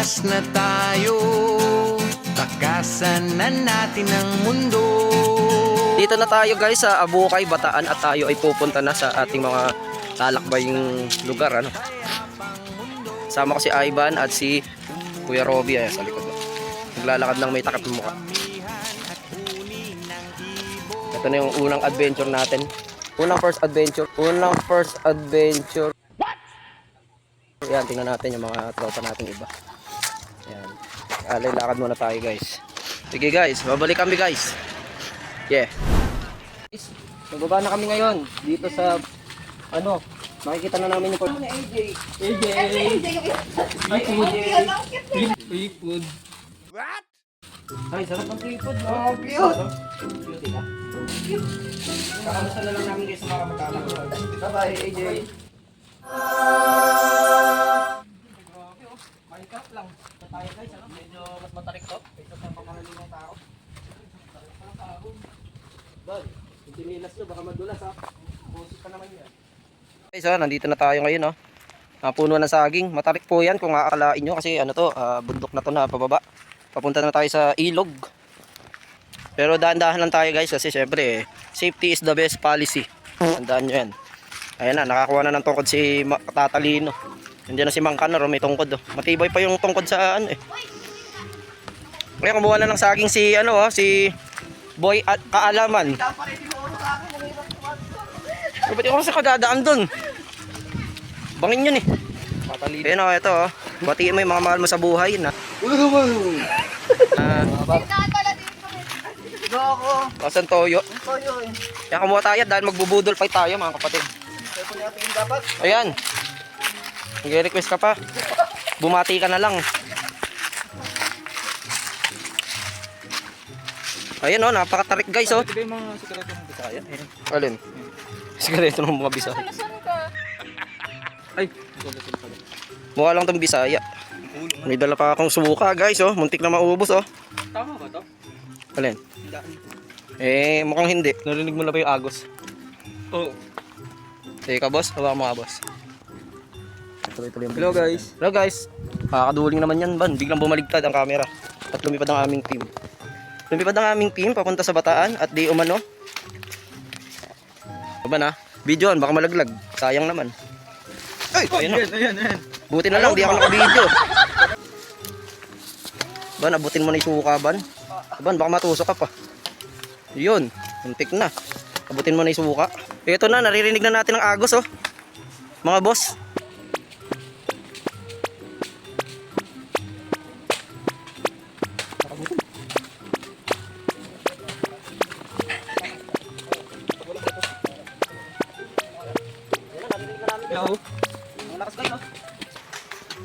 Lumabas na tayo, takasan na natin ang mundo. Dito na tayo guys sa Abukay, Bataan at tayo ay pupunta na sa ating mga lalakbaying lugar. Ano? Sama ko si Ivan at si Kuya Robby ay sa likod. Naglalakad ng may takip ng mukha. Ito na yung unang adventure natin. Unang first adventure. Yan, tingnan natin yung mga tropa natin iba. Yan. Alay, lakad muna tayo guys. Sige guys, babalik kami guys. Yeah. Bababa na kami ngayon dito sa ano, makikita na namin yung free food. What? Ay, sarap ng free food. Oh, cute. Cute na. Kakamusta na lang namin guys sa mga kamag-anak. Bye-bye, AJ. Grabe oh, Minecraft lang. Ito tayo guys, ano? Medyo mas matarik to. Kaysa sa pangkaraniwang ng tao. Parang tao. Dol, yung tinilas nyo, baka madulas ha. Busit pa naman yan. Guys, nandito na tayo ngayon oh. Puno ng saging. Matarik po yan kung aakalain nyo kasi ano to, bundok na to na pababa. Papunta na tayo sa ilog. Pero dahan-dahan lang tayo guys kasi syempre safety is the best policy. Tandaan nyo yan. Ayan na, nakakuha na ng tungkod si Tatalino. Nandiyan na si Mang Kanor, may tungkod oh. Matibay pa yung tungkod sa ano eh. Kaya kumuha na ng saging si ano oh, si Boy at Kaalaman. Ba't ako sa kadadaan dun? Bangin yun eh. Ayan o, ito o. Batiin mo yung mga mahal mo sa buhay na. Kasan toyo? Kaya kumuha tayo dahil magbubudol fight tayo mga kapatid. Ayan. Nag-request ka pa. Bumati ka na lang. Ayan o, napakatarik guys o. Ito yung mga sikreto ng Bisaya. Alin? Sikreto ng mga Bisaya. Ay, Mukha lang itong Bisaya. May dala pa akong suka guys oh. Muntik na maubos oh. tama ba to? Alin? Mukhang hindi. Narinig mo na ba yung agos? Oo. Teka boss, hawa mo boss. Tuloy-tuloy yung Hello guys. Hello guys. Makakaduling naman yan ban. Biglang bumaligtad ang camera. At lumipad ang aming team. Lumipad ang aming team papunta sa Bataan at di umano. Ba na? Videoan, baka malaglag. Sayang naman. Ay! Ayan. Buti na lang, di ako naka-video. Ban, abutin mo na yung suka, Ban. Ban, baka matusok ka pa. Yun, muntik na. Abutin mo na yung suka. Ito na, naririnig na natin ang agos, oh. Mga boss. Hello.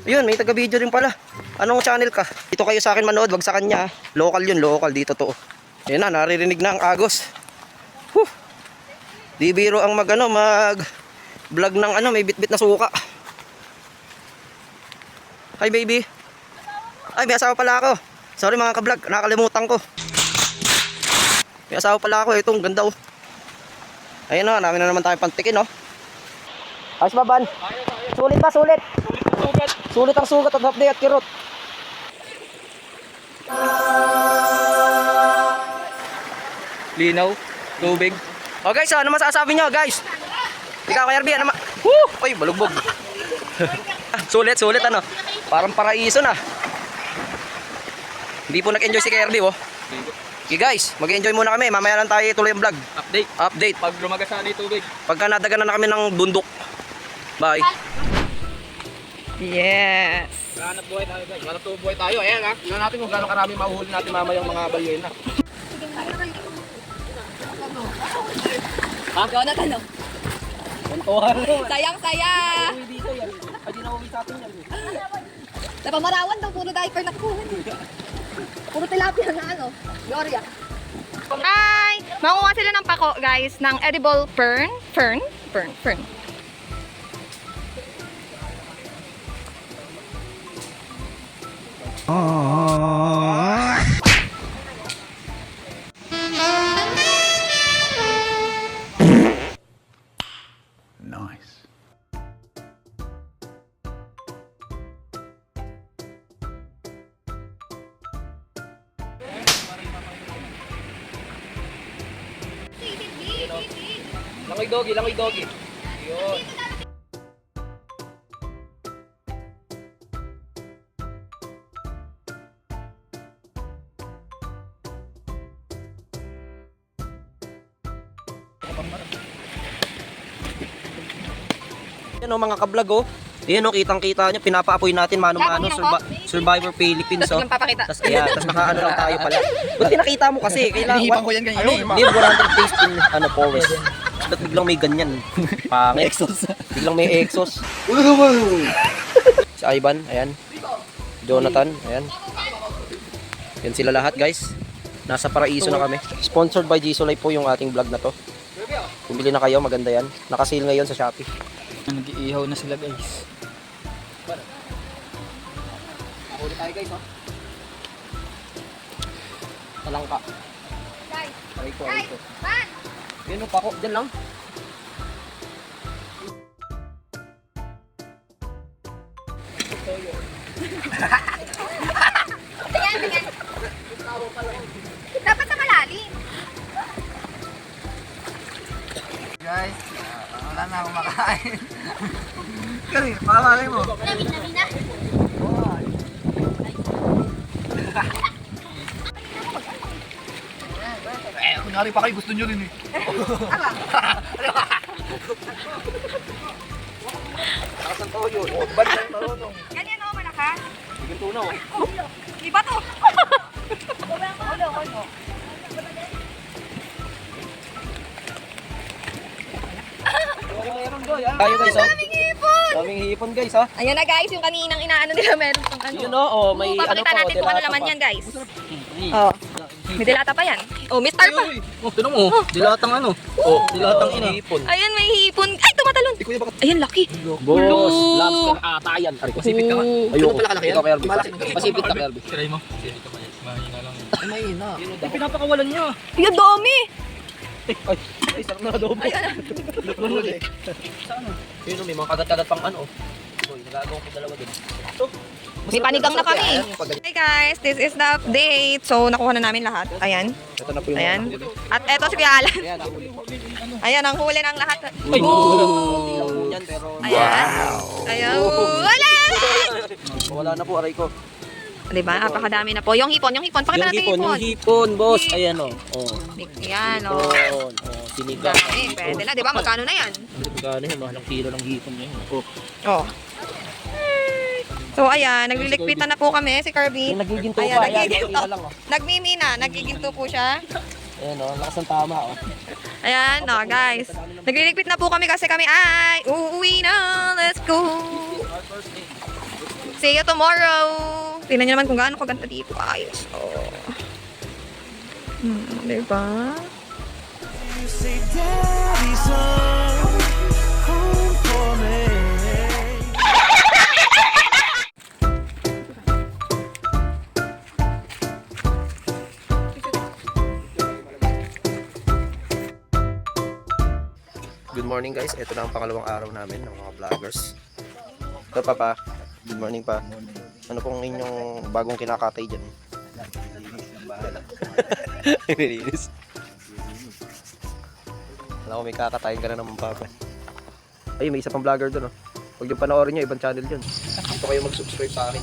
Ayun, may taga-video rin pala. Anong channel ka? Dito kayo sa akin manood, wag sa kanya. Local yun, local. Dito to. Ayun na, naririnig na ang agos. Di biro ang mag vlog ng may bitbit na suka. Hi baby. Ay, may asawa pala ako. Sorry mga ka-vlog, nakakalimutan ko. May asawa pala ako, itong ganda oh. Ayun na, namin na naman tayo pantikin oh. Ayos ba Ban? Sulit ba? Sulit? Sulit ang sugat at hapde at kirot. Linaw. Tubig. Oh guys, ano masasabi nyo guys? Ikaw kay RB, ano Woo! Ay, balugbog. Sulit ano? Parang paraiso na. Hindi po nag-enjoy si KRB oh. Okay guys, mag-enjoy muna kami. Mamaya lang tayo tuloy ang vlog. Update. Pag lumagas na yung tubig. Pagka nadaganan na kami ng bundok. Bye. Yes. Hanap buhay tayo guys. Hanap buhay tayo. Ayan ha. Tingnan natin kung gaano karami mahuhuli natin mamaya yung mga balyena. Ikaw na tanong. Puntuhan mo. Sayang-saya. Uwi dito yan. Ay di na uwi sa atin yan. Sa Pamarawan daw, puro diaper na kukuha. Puro tilapia na Gloria. Hi! Makuha sila ng pako, guys, ng edible fern. Fern. Langoy doggy. Yun. Yan o mga kablog oh. Yan o, kitang-kita nyo, pinapaapoy natin mano-mano, Survivor Philippines Gusto oh. ko papakita. Tapos ayan, tapos nakaano lang tayo pala. Ba't pinakita mo kasi? Kailangan, Hinihipan ko yan ganyan. Hindi, 100 days in powers. Ba't biglang may ganyan? Pangit. Biglang may exos. Si Ivan, ayan. Jonathan, ayan. Yan sila lahat guys. Nasa paraiso na kami. Sponsored by Jisoo Life po yung ating vlog na to. Bumili na kayo, maganda yan. Naka-sale ngayon sa Shopee. Nag-iihaw na sila guys. Huli tayo guys, oh. Talangka. Guys, Aray ko. man! Yan o, pako. Diyan lang. Tingnan. Dapat sa malalim. Guys, wala na akong makain. Kali, pakamalay mo. Namin na. Kunyari pa kayo, gusto nyo rin eh. Takas ng toyo. O, balik na yung tarunong. Ganyan o, malakas. Bigyan tunaw. Iba to. Tayo guys, oh. Daming hipon. Daming hipon guys, ha. Ayan na guys, yung kaninang inaano nila meron pang ano. Yun oh, may ano Papalitan pa. natin kung ano dilata laman pa. yan guys. Oh. May dilata pa yan. Oh, may star pa. Oh, tinan mo. Dilatang ano. Oh, dilatang ina. Hipon. Ayan, may hipon. Ay, tumatalon. Ayan, laki. Boss, lobster ata yan. Masipit ka ba? Ayoko. Pala kalaki yan? Ikaw, Kirby. Malaki. Masipit ka, Kirby. Try mo. Mahina lang. Ay, mahina. Ay, pinapakawalan niya. Ayan, dami. Ay, sarap na adobo. Yun, may mga kagat-kagat pang ano. Uy, nagagawa ko dalawa din. May panigang na kami. Hey guys, this is the update. So, nakuha na namin lahat. Ayan. Ito na po yung Ayan. mga huli. At eto si Kuya Alan. Ayan, ang huli po. Ayan, ang huli ng lahat. Uy, Boom! yan, pero Ayan. Ayan. Wala! wala na po, aray ko. Diba? Napakadami na po. Yung hipon. Pakita natin yung hipon. hipon, boss. Ayan o. Oh. Yan, o. Hipon. Sinigang. Eh, pwede na. Diba? Magkano na yan? Magkano yan? Mahalang kilo ng hipon niya. Oh. Oh. So, ayan. Nagliligpitan na po kami si Kirby. Yung nagiginto Ayan, pa. Ayan, nagiginto. ito lang, oh. Nagmimina. Nagiginto po siya. Ayan o, lakas ng tama o. Ayan, no, guys. Nagliligpit na po kami kasi kami ay uuwi na. Let's go. See you tomorrow. Tingnan nyo naman kung gaano kaganda dito. Ayos. Oh. Diba? Good morning guys, ito na ang pangalawang araw namin ng mga vloggers. Ito Papa, good morning pa. Ano pong inyong bagong kinakatay dyan? Nilinis. Alam ko may kakatayin ka na naman Papa. Ay, may isa pang vlogger doon oh. Huwag yung panoorin nyo, ibang channel yun. Dito kayo mag-subscribe sa akin.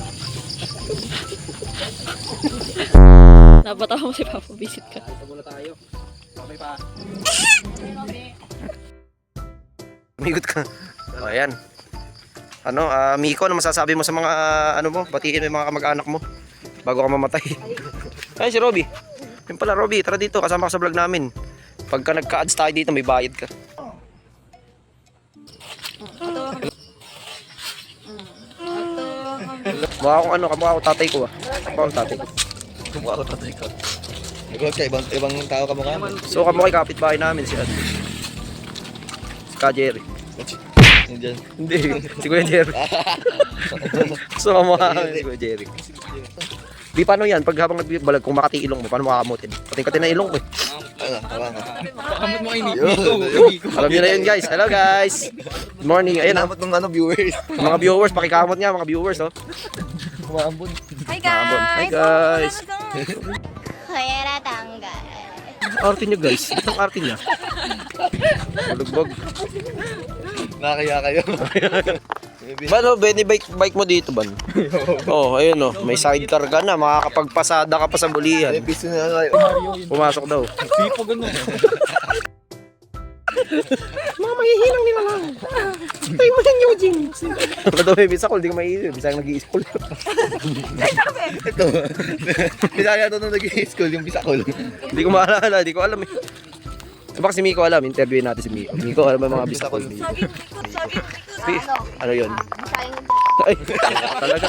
Napatawa mo si Papa, visit ka. Ito muna tayo. Okay pa. Umigot ka. O, ayan. Ano, Miko, ano masasabi mo sa mga, ano mo, batiin mo yung mga kamag-anak mo bago ka mamatay? Ay, si Robby. Yun pala, Robby, tara dito, kasama ka sa vlog namin. Pagka nagka-ads tayo dito, may bayad ka. Mukha akong ano, kamukha ako tatay ko ah. Kamukha akong tatay ko. Kumuha ko tatay ko. Nagawag ka, ibang tao ka mukha. So, kamukha yung kapitbahay namin si Ad. Si Ka Jerry. Diyan. Hindi, si Kuya Jerry. So, kamukha kami si Kuya Jerry. Di paano yan, pag habang nagbalag, kung makati ilong mo, paano makakamutin? Pating-kati na ilong ko eh. Ano, tawa nga. Kamot mo kay Nico. Alam niyo na yun guys. Hello guys. Good morning. Ayun Salamat ng ano, viewers. mga viewers, pakikamot niya mga viewers oh. Kumaambon. Hi Maambon. guys! Hi guys. Kaya tanggal. Arte niyo guys. Itong arte niya. Malugbog. Nakakaya kayo. Bano, Benny, bike mo dito, Ban? Oh, ayun oh. May sidecar ka na. Makakapagpasada ka pa sa bulihan. Piso na kayo. Pumasok daw. Sipo ganun. Mga mahihilang nila lang. Ay mo yan, Eugene. Ano daw may bisakol, di ka mahihilang. Bisang nag-i-school. Ito. Bisaya to nung nag-i-school, yung bisakol. Hindi ko maalala, hindi ko alam eh. Baka si Miko alam, interviewin natin si Miko. Miko, alam mo yung mga bisakol. Ano yun? Ay, talaga.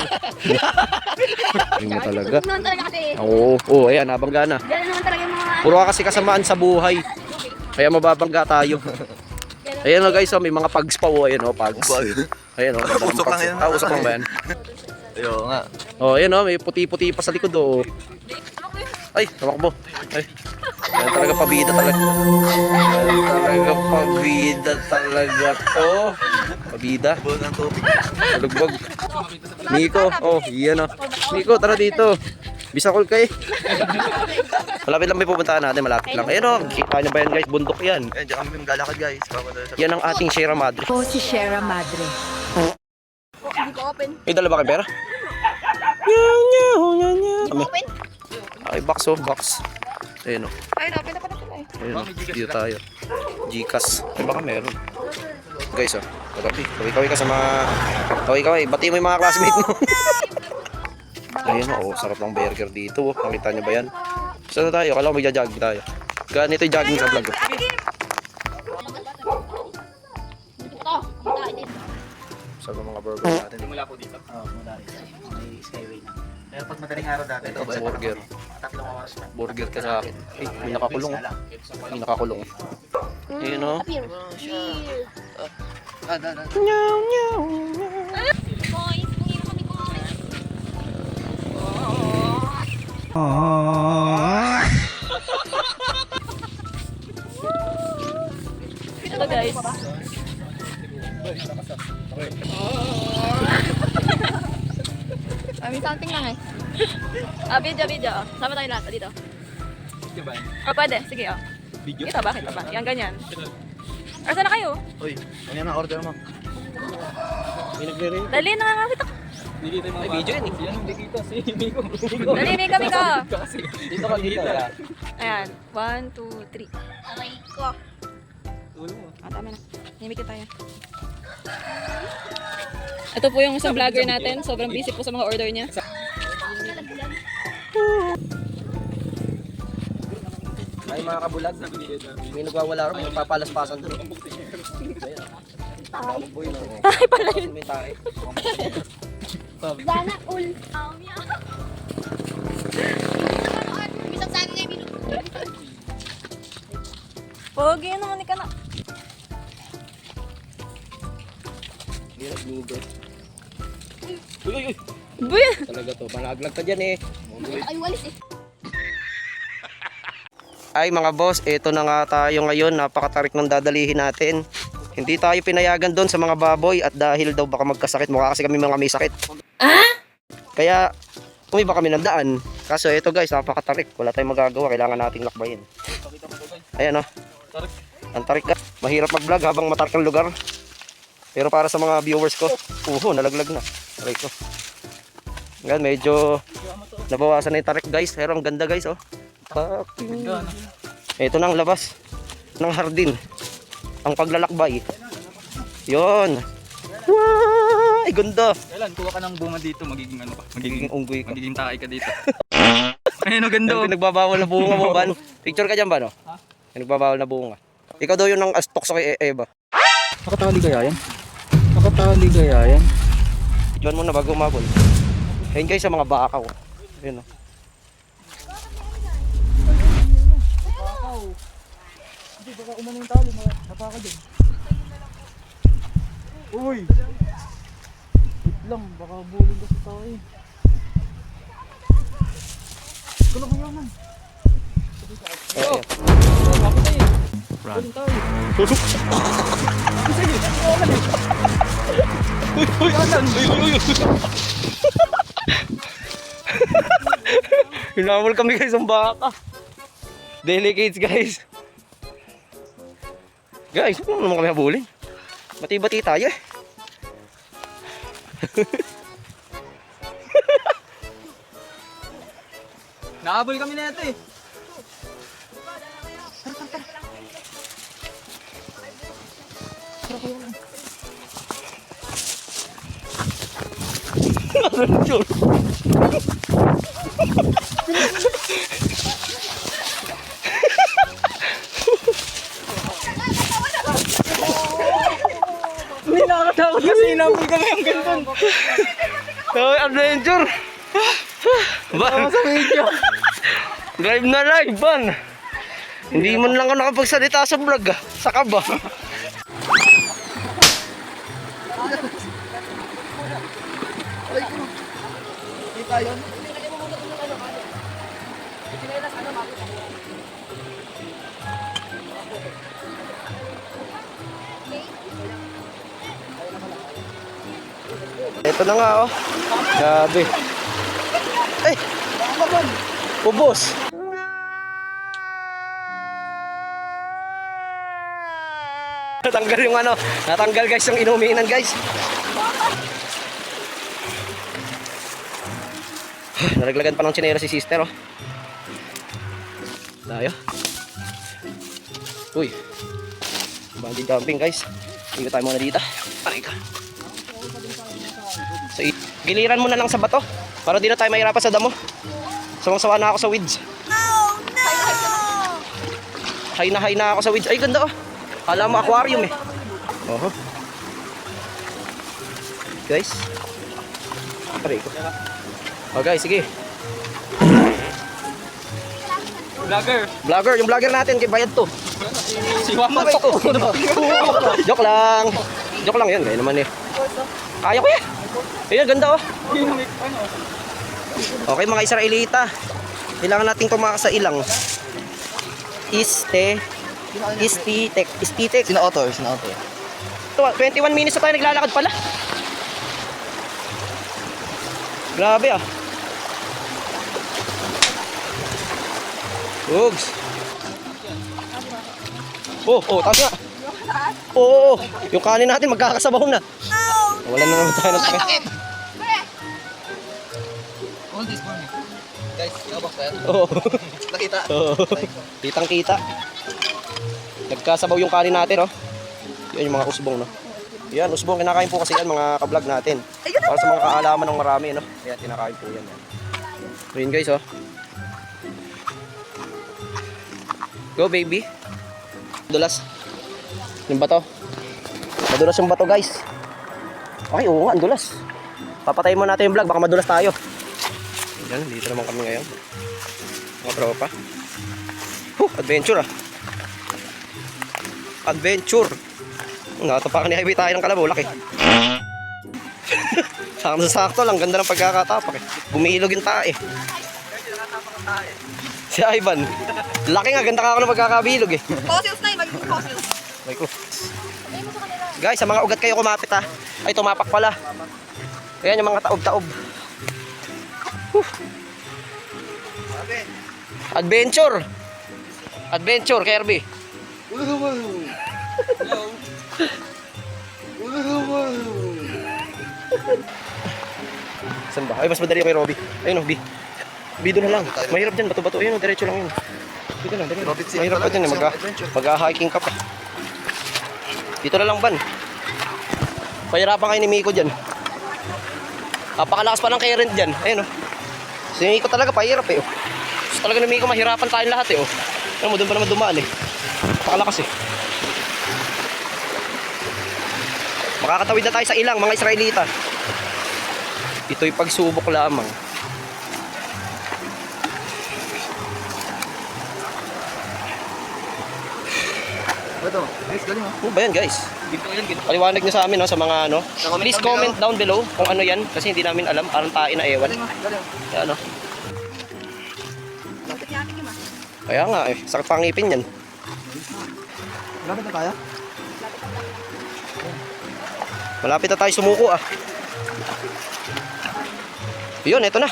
Hindi mo talaga. Noon talaga kasi. Oo, ayan, nabangga na. Ganun naman talaga yung mga... Puro ka kasi kasamaan sa buhay. Kaya mababangga tayo. Ayan o guys, oh, may mga pags pa o. Ayan o, pags. Ayan o. Usok lang yan. Usok lang ba yan? Ayun nga. O, ayan o, may puti-puti pa sa likod o. Ay, tamakbo. Ay. Ayan talaga pabida talaga. Ayan talaga pabida talaga to. Pabida. Buo ng tubig. Malugbog. Miko, oh, iyan o. Miko, tara dito. Bisakol ka eh. Malapit lang may pupuntahan natin, malapit lang. Ayan o, kita nyo ba yan guys? Bundok yan. Ayun, diyan kami maglalakad guys. Yan ang ating Sierra Madre. Po si Sierra Madre. Hindi ko open. May dala ba kayo pera? Open? Ay, box oh, box. Ayun o. Ay, open na pala sila eh. Ayun o. Dito tayo. Gcash. Ay, baka meron. Guys oh. Kaway ka sa mga... Kaway. Bati mo yung mga classmate mo. Ayun o. Sarap ng burger dito. Nakita nyo ba yan? Saan na tayo? Kala ko may jogging tayo. Ganito yung jogging sa vlog. Ito. Sa mga burger natin. Mula po dito. Oo, mula rin. May skyway na. Pero pag madaling araw dati, Ito, burger. tatlong oras na. Burger ka sa akin. Ay, may nakakulong. May nakakulong. Ayun o. Appear. Boys, hindi kami kumain. Ito guys. May something lang eh. Video. Sama tayo lahat dito. Pwede. Sige, Video? Ito, bakit ba? Yan, ganyan. Asa na kayo? Uy, ano yan ang order mo? Dali, nangangapit ako. Ay, video yan eh. Dali, Mika. Dito ka dito. Ayan. 1, 2, 3. Aray ko. Tama na. Nimik tayo. Ito po yung isang vlogger natin. Sobrang busy po sa mga order niya. Ay, mga kabulag. May nagwawala rin. May papalaspasan doon. Ay, pala yun. May tayo. Sana all. Bisang sa akin ngayon, Bino. Pogi, naman ka na. Hindi nag-noodle. Uy. Buy! Talaga to. Malaglag ka dyan eh. Ay, walis eh. Ay mga boss, eto na nga tayo ngayon. Napakatarik ng dadalihin natin. Hindi tayo pinayagan doon sa mga baboy at dahil daw baka magkasakit. Mukha kasi kami mga may sakit. Kaya umiba kami ng daan. Kaso eto guys, napakatarik. Wala tayong magagawa. Kailangan nating lakbayin. Ayan o. Ang tarik ka. Mahirap mag-vlog habang matarik ang lugar. Pero para sa mga viewers ko, nalaglag na. Aray ko. Ngayon, medyo nabawasan na yung tarik guys. Pero ang ganda guys oh. Ito na ang labas ng hardin. Ang paglalakbay. Yon. Ay, ganda. Kailan, kuha ka ng bunga dito, magiging ano ka? Magiging unggoy ka. Magiging tae ka dito. Ayun, ang ganda. Yung pinagbabawal na bunga mo, Ban. Picture ka dyan, Ban, no? Pinagbabawal na bunga. Ikaw daw yun ang astok sa kay Eva. Nakatali kaya yan? Nakatali kaya yan? Diyan mo na bago umabol. Ayun guys, sa mga baka ko. Ayun, no? Uy! Wait lang, baka bulong kasi tayo. Kala mo yaman. Ayun. Bakit tayo? Bulong tayo. Uy, asan? Uy. Hinamol kami guys ang baka. Delicates guys. Guys, ano naman kami habulin? Bati-bati tayo eh. Nakahabol kami na ito eh. Hindi nakakatakot kasi inabol kami ang ganun. Adventure! Ban! Sa video. Drive na live, Ban! Hindi man lang ako nakapagsalita sa vlog ah. Saka ba? Kita yun. Ito na nga oh. Grabe. Ay! Ubos! Natanggal yung ano. Natanggal guys yung inuminan guys. Nalaglagan pa ng tsinera si sister oh. Dayo. Uy. Bungee jumping guys. Ikot tayo muna dito. Aray ka. So, giliran mo na lang sa bato para di na tayo mahirapan sa damo. Sawang-sawa na ako sa weeds. Hay na ako sa weeds. Ay, ganda oh. Kala mo aquarium eh. Oho. Guys. Aray ko. Oh guys, sige. Vlogger, yung vlogger natin, kay bayad to. Si Mama Aray ko. Joke lang. Joke lang yun, gaya naman eh. Kaya ko eh. Ayun, ganda oh. Okay mga Israelita. Kailangan nating tumakas sa ilang. Istitek. Sina Otor. 21 minutes na tayo naglalakad pala. Grabe ah. Ugs. Taas nga. Oo, yung kanin natin magkakasabaw na. Wala na naman tayo ng sakit. All this morning. Guys, nabak pa yan. Oo. Nakita. Oo. Kitang kita. Nagkasabaw yung kanin natin, oh. Yan yung mga usbong, no. Yan, usbong kinakain po kasi yan mga ka-vlog natin. Para sa mga kaalaman ng marami, no. Kaya kinakain po yan. So yun guys, oh. Go baby. Dulas. Yung bato. Madulas yung bato guys. Ay, oo nga, ang dulas. Papatayin mo natin yung vlog, baka madulas tayo. Yan, dito naman kami ngayon. Mga tropa. Adventure ah. Adventure. Natapakan ni Highway tayo ng kalabaw, laki. Sakto lang, ganda ng pagkakatapak eh. Bumilog yung tae. Si Ivan. Laki nga, ganda ka ako ng pagkakabilog eh. Fossils na yun, magiging fossils. Ay ko. Guys, sa mga ugat kayo kumapit ha. Ay, tumapak pala. Ayan yung mga taob-taob. Adventure. Adventure, Kirby. Saan ba? Ay, mas madali kay Robby. Ayun o, B. B doon na lang. Mahirap dyan, bato-bato. Ayun o, diretso lang yun. Dito na, dali. Mahirap pa dyan eh. Mag-hiking ka pa. Dito na lang, Ban. Pahirapan kayo ni Miko dyan. Napakalakas pa ng current dyan. Ayun o. Si Miko talaga, pahirap eh. Gusto talaga ni Miko, mahirapan tayong lahat eh. Alam mo, doon pa naman dumaan eh. Napakalakas eh. Makakatawid na tayo sa ilang, mga Israelita. Ito'y pagsubok lamang. Ito, guys, galing ha. Ano ba yan guys? Paliwanag nyo sa amin no, sa mga ano. Please comment down below kung ano yan. Kasi hindi namin alam. Parang tae na ewan. Galing. Yan, ano. Kaya nga eh. Sakit pangipin yan. Malapit na tayo? Malapit na tayo sumuko ah. Yun, eto na.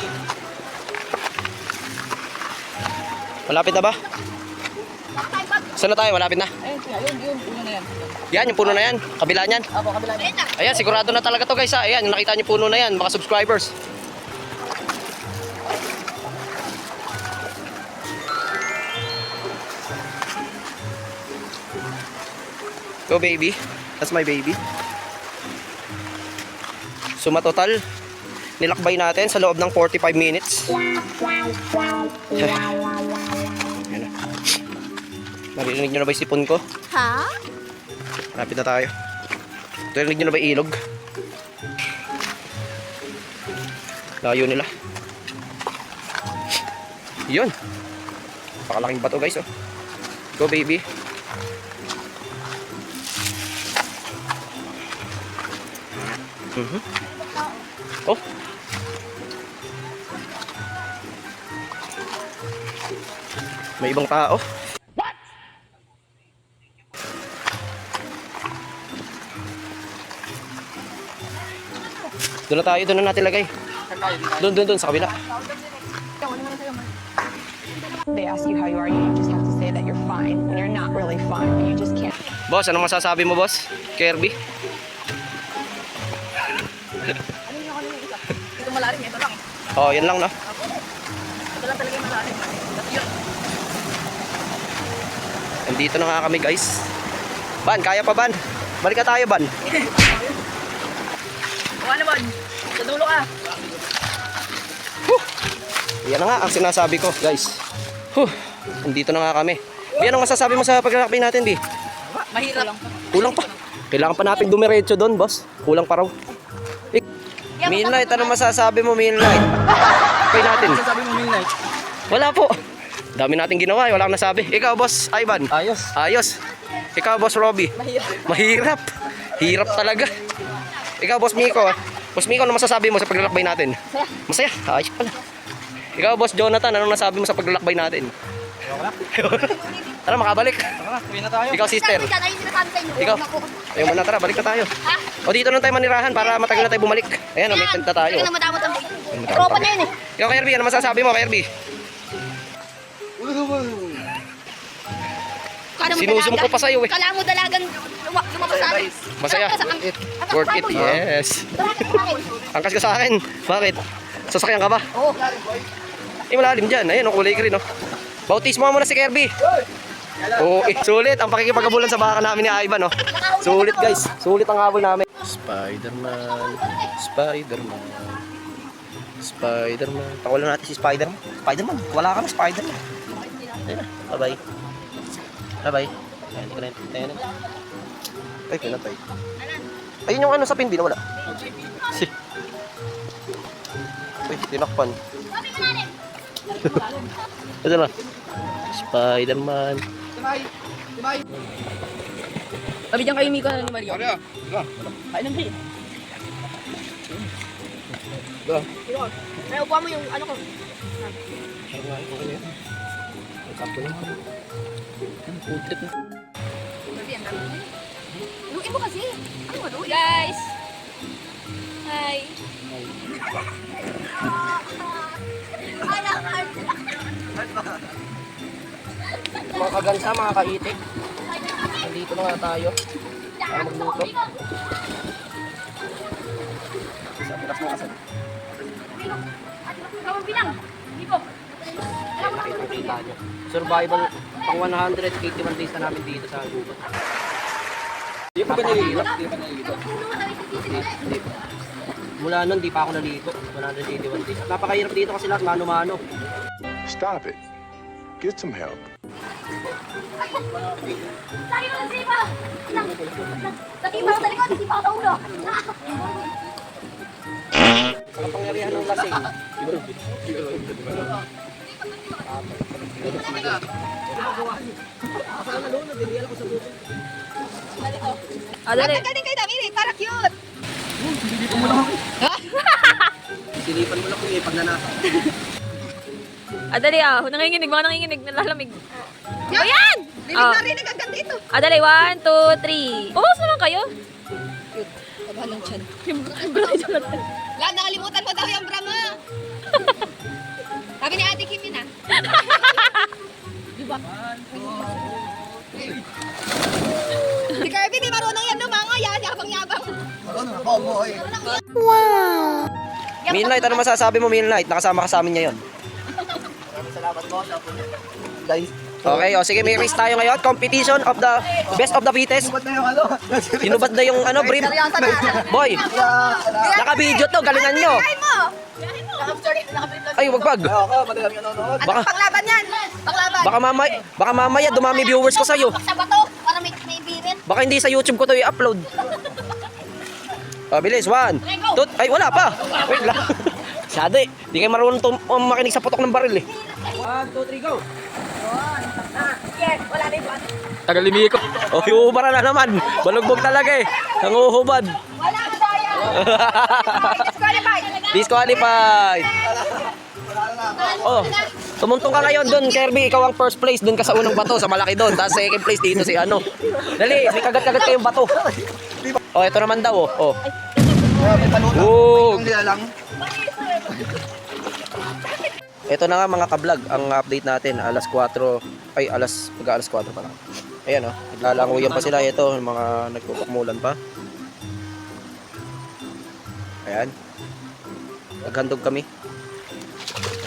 Malapit na ba? Saan na tayo? Malapit na. Ayun, yun, puno na yan. Yan, yung puno na yan. Kabila niyan. Apo, kabila niya. Ayan, sigurado na talaga to guys ha. Ayan, yung nakita niyo puno na yan, mga subscribers. Go baby. That's my baby. So matotal, nilakbay natin sa loob ng 45 minutes. Ayan na. Narinig nyo na ba yung sipon ko? Ha? Malapit na tayo. Narinig nyo na ba yung ilog? Layo nila. Yun. Pakalaking bato guys oh. Go baby. Oh. May ibang tao. Doon na tayo, doon na natin lagay. Doon sa kabila. They ask you how you are, you just have to say that you're fine when you're not really fine. You just can't. Boss, anong masasabi mo boss? Kirby? Ito malalim, ito lang. Oh, yan lang no. Ito lang talaga yung malalim. Nandito na nga kami guys. Ban, kaya pa ban? Balik ka tayo ban. O ano ba? Sa dulo ka. Yan na nga ang sinasabi ko guys. Nandito na nga kami. Bi, anong masasabi mo sa paglalakbay natin, Bi? Mahirap lang. Kulang pa. Kailangan pa natin dumiretso doon, boss. Kulang pa raw. Midnight, anong masasabi mo, Midnight? Pay natin. Sabi mo, midnight. Wala po. Dami natin ginawa, wala kang nasabi. Ikaw, boss Ivan. Ayos. Ayos. Ikaw, boss Robby. Mahirap. Hirap talaga. Ikaw, boss Miko. Boss Miko, ano masasabi mo sa paglalakbay natin? Masaya. Ayos pala. Ikaw, boss Jonathan, anong nasabi mo sa paglalakbay natin? Tara, makabalik. Tara, uwi na tayo. Ikaw, sister. Sabi ka na yung sinasabi sa inyo. Ikaw. Ayun muna, tara, balik na tayo. Ha? O dito na tayo manirahan para matagal na tayo bumalik. Ayan, may tent na tayo. Hindi ka na madamot ang tropa na yun eh. Ikaw, Kirby, ano masasabi mo, Kirby? Sinusum ko pa sa'yo eh. Kala mo dalagan lumabas sa akin. Masaya. Worth it, yes. Angkas ka sa akin. Bakit? Sasakyan ka ba? Oo. Malalim dyan. Ayun, ang kulay green, no? Bautismo mo na si Kirby. Oo, sulit. Ang pakikipagabulan sa baka namin ni Ivan, no? Sulit, guys. Sulit ang habol namin. Spider-Man. Spider-Man. Spider-Man. Tawalan natin si Spider-Man. Spider-Man. Wala kami Spider-Man. Ayun na. Bye-bye. Bye-bye. Ayan, hindi ko na yun. Ayan na. Ay, pinatay. Ayun yung ano sa pin, wala. Si. Uy, tinakpan. Ito na. Spider-Man. Sabi dyan kayo, Miko, na ni Mario. Kain ng green. Kaya upuan mo yung ano ko. Luin mo kasi. Ano mo, luin? Guys! Hi! Mga kagansa, mga kaitik. Nandito na nga tayo. Para magluto. Sa pilas mo kasi. Bilang. Miko. Nakita nyo. Survival pang 181 days na namin dito sa gubat. Hindi pa ba nalilito? Hindi pa. Mula nun, di pa ako nalito. 181 days. At napakahirap dito kasi lahat mano-mano. Stop it. Get some help. Lagi mo ng sipa. Natipa ko sa likod, natipa ko sa ulo. Ang pangyarihan ng lasing. Dali. Galing kayo namin eh, para cute. Silipan mo lang kung pag nanasa. Dali nanginginig, mga nanginginig, nalalamig. Ayan! Narinig agad dito. Dali, 1, 2, 3. Bukas naman kayo. Kabalang tiyan. Yung bra ni Jonathan. Lahat nakalimutan mo daw yung bra mo. Sabi ni Ate Kim yun ah. Si Kirby, di marunong yan lumangoy. Yabang-yabang. Moonlight, ano masasabi mo, Moonlight? Nakasama ka sa amin ngayon. Guys, Okay, o sige, may race tayo ngayon. Competition of the best of the fittest. ba't na yung ano? Sinubad na yung ano, brief. Boy, naka-video to, galingan nyo. Try mo. Ay, wagpag. Ako, madami nanonood. Baka, Panglaban yan. Panglaban. baka mamaya dumami viewers ko sa'yo. Sa bato, para may birit. Baka hindi sa YouTube ko to i-upload. Bilis, 1, 2, ay wala pa. Wait lang. Masyado eh. Di kayo marunong makinig sa putok ng baril eh. 1, 2, 3, go. Yes, wala na yung buwan. Tagal limiko. O, iubara na naman. Balugbog talaga eh. Nanguhubad. Wala na daya. Disqualified. Disqualified. Oh, tumuntong ka ngayon doon, Kirby. Ikaw ang first place. Doon ka sa unang bato, sa malaki doon. Tapos second place dito si ano. Dali, may kagat-kagat kayong bato. Oh, ito naman daw. Oh. Oh. Nilalang. Ito na nga mga kablog, ang update natin alas 4, ay alas 4 pa lang. Ayan oh, naglalanguyan pa sila ito, mga nagpupakmulan pa. Ayan. Naghandog kami.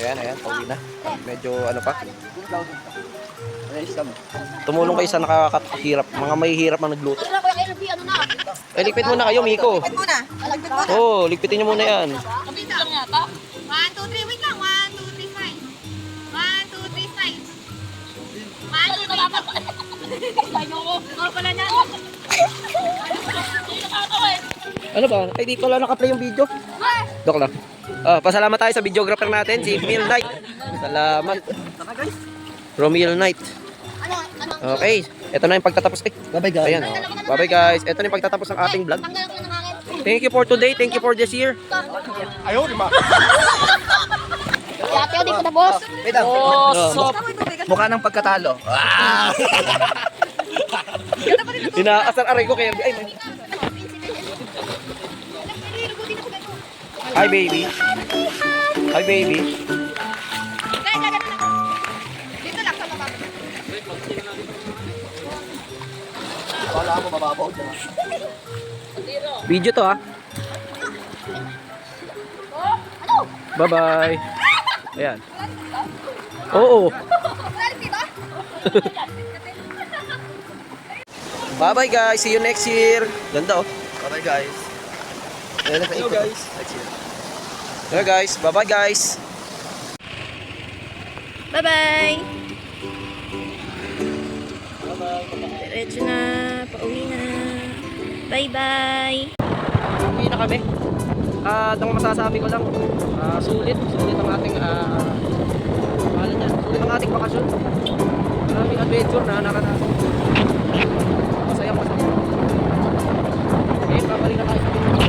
Ayan, pauwi na. Medyo ano pa. Tumulong kayo sa nakakahirap, mga may hirap ang nagluto. Ano na, Kuya Kirby, ano na? Ligpit muna kayo, Miko. Ligpit muna. Alagpit muna. Oh, ligpitin nyo muna yan. Kapit lang yata. 1, 2, 3, wait lang. 1, 2, 3, fight. 1, 2, 3, fight. 1, 2, 3, fight. Ako pala na. Ano ba? Ay, di pala naka-play yung video. Dok lang. Pasalamat tayo sa videographer natin, si Romil Knight. Salamat. Romil Knight. Ano? Okay, ito na yung pagtatapos. Bye-bye guys. Ayan. Bye-bye guys. Ito na yung pagtatapos ng ating vlog. Tanggal ako ng hangin. Thank you for today. Thank you for this year. Yate, di ko tapos. Wait lang. Mukha ng pagkatalo. Inaasar aray ko kaya. Ay, hi baby. Hi baby. Dito lang sa baba. Wala ako mababaw. Video to ha. Bye-bye. Ayan. Oo. Bye-bye guys. See you next year. Ganda oh. Bye-bye guys. Hello guys. Hello guys. Bye-bye guys. Bye-bye! Diretso na. Pauwi na. Bye-bye! Uwi na kami. Ang masasabi ko lang, sulit ang ating sulit ang ating bakasyon. Maraming adventure na nakaranasan. Masaya. Okay, babalik na tayo sa Pilipinas.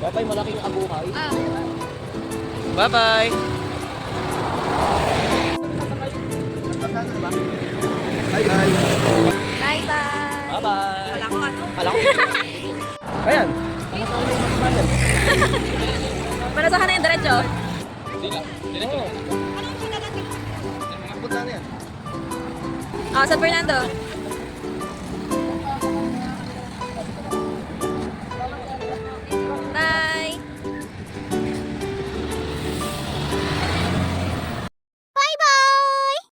Bye-bye, malaking abuhay. Bye-bye. Bye guys. Bye-bye! Bye-bye. Wala ko ano. Alam ko. Ayan. Manasahan na yung diretso. Punta na yan. San Fernando.